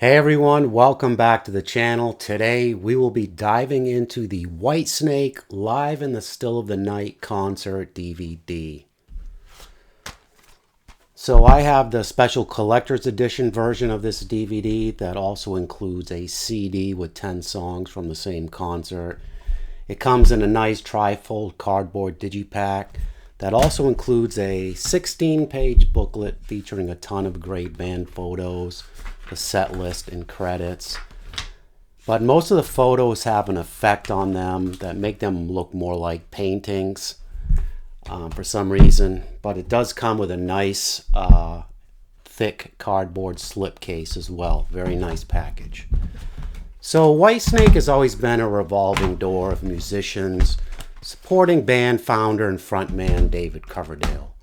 Hey everyone, welcome back to the channel. Today we will be diving into the Whitesnake Live in the Still of the Night concert DVD. So I have the special collector's edition version of this DVD that also includes a CD with 10 songs from the same concert. It comes in a nice trifold cardboard digipack that also includes a 16-page booklet featuring a ton of great band photos, the set list, and credits. But most of the photos have an effect on them that make them look more like paintings for some reason. But it does come with a nice thick cardboard slipcase as well. Very nice package. So Whitesnake has always been a revolving door of musicians supporting band founder and frontman David Coverdale.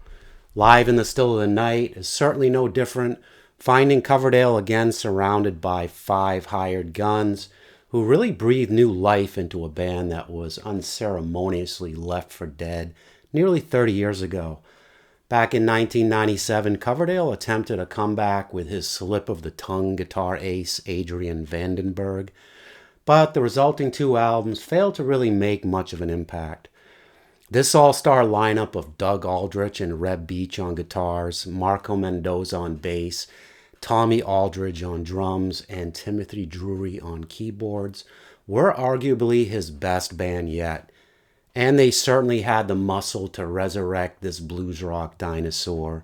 Live in the Still of the Night is certainly no different, finding Coverdale again surrounded by 5 hired guns who really breathed new life into a band that was unceremoniously left for dead nearly 30 years ago. Back in 1997, Coverdale attempted a comeback with his slip-of-the-tongue guitar ace Adrian Vandenberg, but the resulting 2 albums failed to really make much of an impact. This all-star lineup of Doug Aldrich and Reb Beach on guitars, Marco Mendoza on bass, Tommy Aldridge on drums, and Timothy Drury on keyboards were arguably his best band yet. And they certainly had the muscle to resurrect this blues rock dinosaur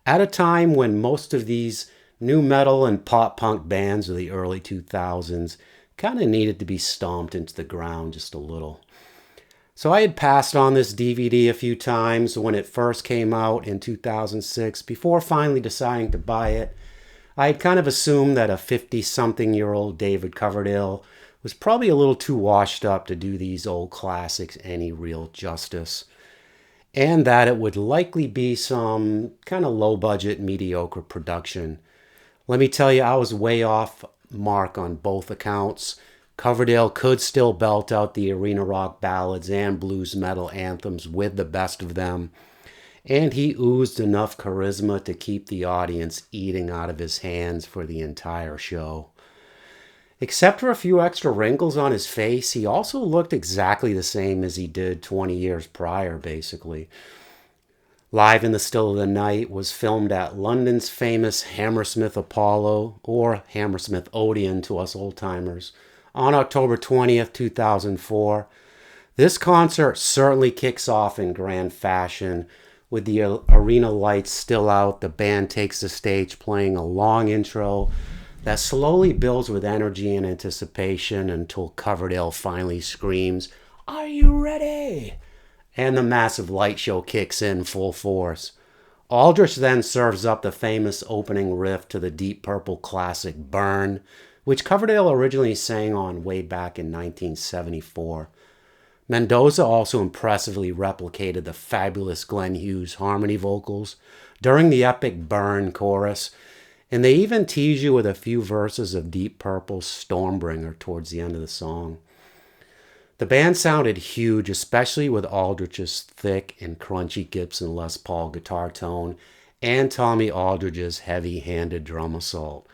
at a time when most of these nu metal and pop punk bands of the early 2000s kind of needed to be stomped into the ground just a little. So I had passed on this DVD a few times when it first came out in 2006 before finally deciding to buy it. I had kind of assumed that a 50-something-year-old David Coverdale was probably a little too washed up to do these old classics any real justice, and that it would likely be some kind of low-budget, mediocre production. Let me tell you, I was way off mark on both accounts. Coverdale could still belt out the arena rock ballads and blues metal anthems with the best of them, and he oozed enough charisma to keep the audience eating out of his hands for the entire show. Except for a few extra wrinkles on his face, he also looked exactly the same as he did 20 years prior, basically. Live in the Still of the Night was filmed at London's famous Hammersmith Apollo, or Hammersmith Odeon to us old-timers, on October 20th, 2004. This concert certainly kicks off in grand fashion. With the arena lights still out, the band takes the stage playing a long intro that slowly builds with energy and anticipation until Coverdale finally screams, "Are you ready?" And the massive light show kicks in full force. Aldrich then serves up the famous opening riff to the Deep Purple classic Burn, which Coverdale originally sang on way back in 1974. Mendoza also impressively replicated the fabulous Glenn Hughes harmony vocals during the epic Burn chorus, and they even tease you with a few verses of Deep Purple's Stormbringer towards the end of the song. The band sounded huge, especially with Aldrich's thick and crunchy Gibson Les Paul guitar tone and Tommy Aldridge's heavy-handed drum assault.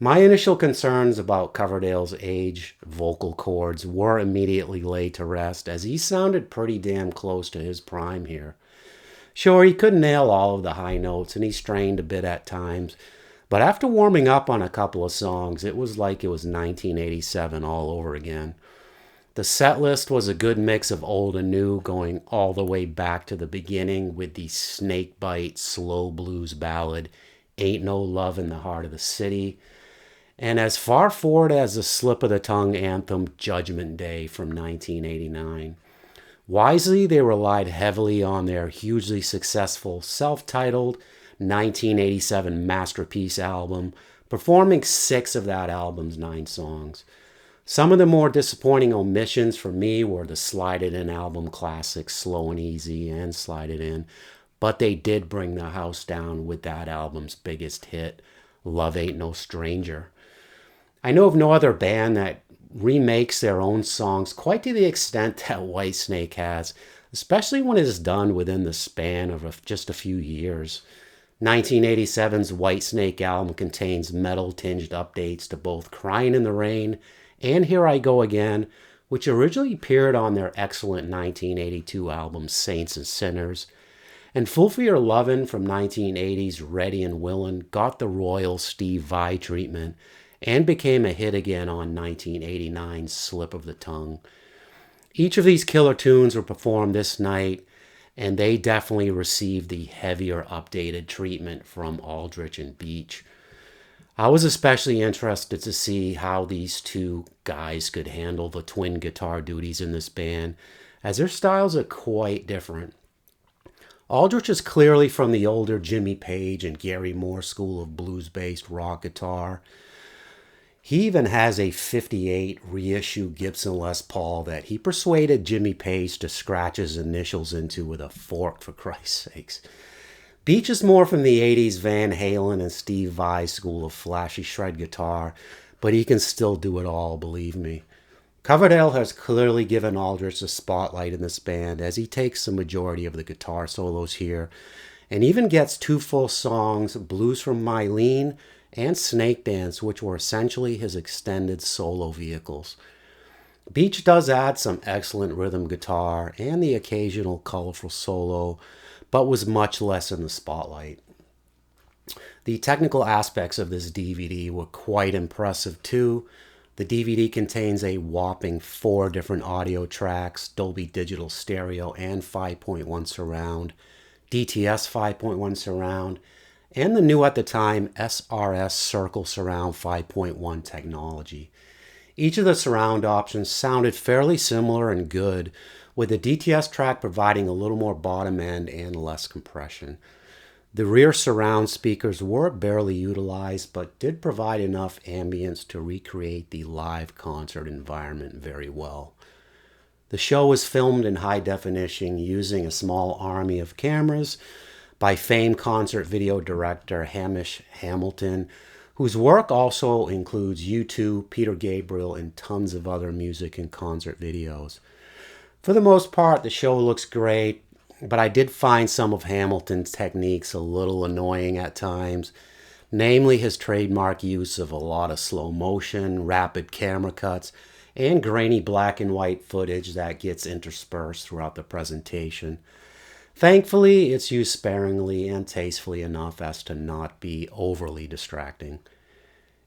My initial concerns about Coverdale's age vocal cords were immediately laid to rest, as he sounded pretty damn close to his prime here. Sure, he couldn't nail all of the high notes, and he strained a bit at times, but after warming up on a couple of songs, it was like it was 1987 all over again. The set list was a good mix of old and new, going all the way back to the beginning with the snakebite slow blues ballad, Ain't No Love in the Heart of the City, and as far forward as the slip-of-the-tongue anthem Judgment Day from 1989. Wisely, they relied heavily on their hugely successful self-titled 1987 masterpiece album, performing 6 of that album's 9 songs. Some of the more disappointing omissions for me were the Slide It In album classics Slow and Easy and Slide It In, but they did bring the house down with that album's biggest hit, Love Ain't No Stranger. I know of no other band that remakes their own songs quite to the extent that Whitesnake has, especially when it is done within the span of just a few years. 1987's Whitesnake album contains metal-tinged updates to both Crying in the Rain and Here I Go Again, which originally appeared on their excellent 1982 album Saints and Sinners. And Fool for Your Lovin' from 1980's Ready and Willin' got the royal Steve Vai treatment and became a hit again on 1989's Slip of the Tongue. Each of these killer tunes were performed this night, and they definitely received the heavier updated treatment from Aldrich and Beach. I was especially interested to see how these two guys could handle the twin guitar duties in this band, as their styles are quite different. Aldrich is clearly from the older Jimmy Page and Gary Moore school of blues-based rock guitar. He even has a 58 reissue Gibson Les Paul that he persuaded Jimmy Page to scratch his initials into with a fork, for Christ's sakes. Beach is more from the 80s Van Halen and Steve Vai school of flashy shred guitar, but he can still do it all, believe me. Coverdale has clearly given Aldrich the spotlight in this band, as he takes the majority of the guitar solos here, and even gets two full songs, Blues from Mylene and Snake Dance, which were essentially his extended solo vehicles. Beach does add some excellent rhythm guitar and the occasional colorful solo, but was much less in the spotlight. The technical aspects of this DVD were quite impressive too. The DVD contains a whopping 4 different audio tracks, Dolby Digital Stereo and 5.1 surround, DTS 5.1 surround, and the new at the time SRS Circle Surround 5.1 technology. Each of the surround options sounded fairly similar and good, with the DTS track providing a little more bottom end and less compression. The rear surround speakers were barely utilized, but did provide enough ambience to recreate the live concert environment very well. The show was filmed in high definition using a small army of cameras by famed concert video director Hamish Hamilton, whose work also includes U2, Peter Gabriel, and tons of other music and concert videos. For the most part, the show looks great, but I did find some of Hamilton's techniques a little annoying at times, namely his trademark use of a lot of slow motion, rapid camera cuts, and grainy black and white footage that gets interspersed throughout the presentation. Thankfully, it's used sparingly and tastefully enough as to not be overly distracting.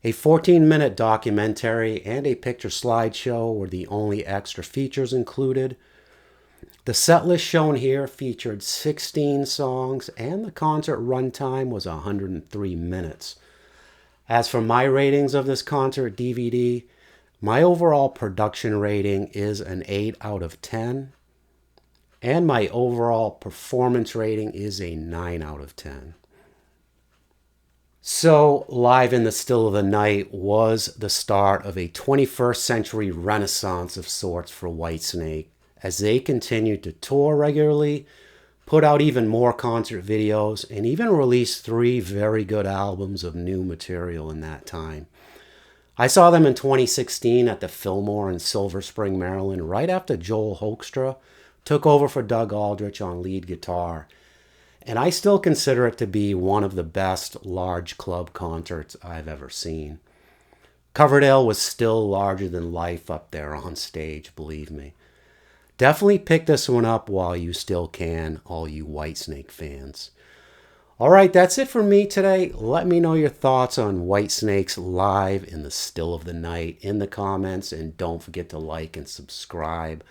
A 14-minute documentary and a picture slideshow were the only extra features included. The set list shown here featured 16 songs, and the concert runtime was 103 minutes. As for my ratings of this concert DVD, my overall production rating is an 8 out of 10. And my overall performance rating is a 9 out of 10. So, Live in the Still of the Night was the start of a 21st century renaissance of sorts for Whitesnake, as they continued to tour regularly, put out even more concert videos, and even released 3 very good albums of new material in that time. I saw them in 2016 at the Fillmore in Silver Spring, Maryland, right after Joel Hoekstra took over for Doug Aldrich on lead guitar, and I still consider it to be one of the best large club concerts I've ever seen. Coverdale was still larger than life up there on stage, believe me. Definitely pick this one up while you still can, all you Whitesnake fans. Alright, that's it for me today. Let me know your thoughts on Whitesnake's Live in the Still of the Night in the comments, and don't forget to like and subscribe.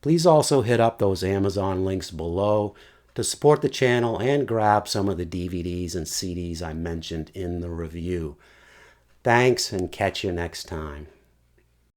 Please also hit up those Amazon links below to support the channel and grab some of the DVDs and CDs I mentioned in the review. Thanks, and catch you next time.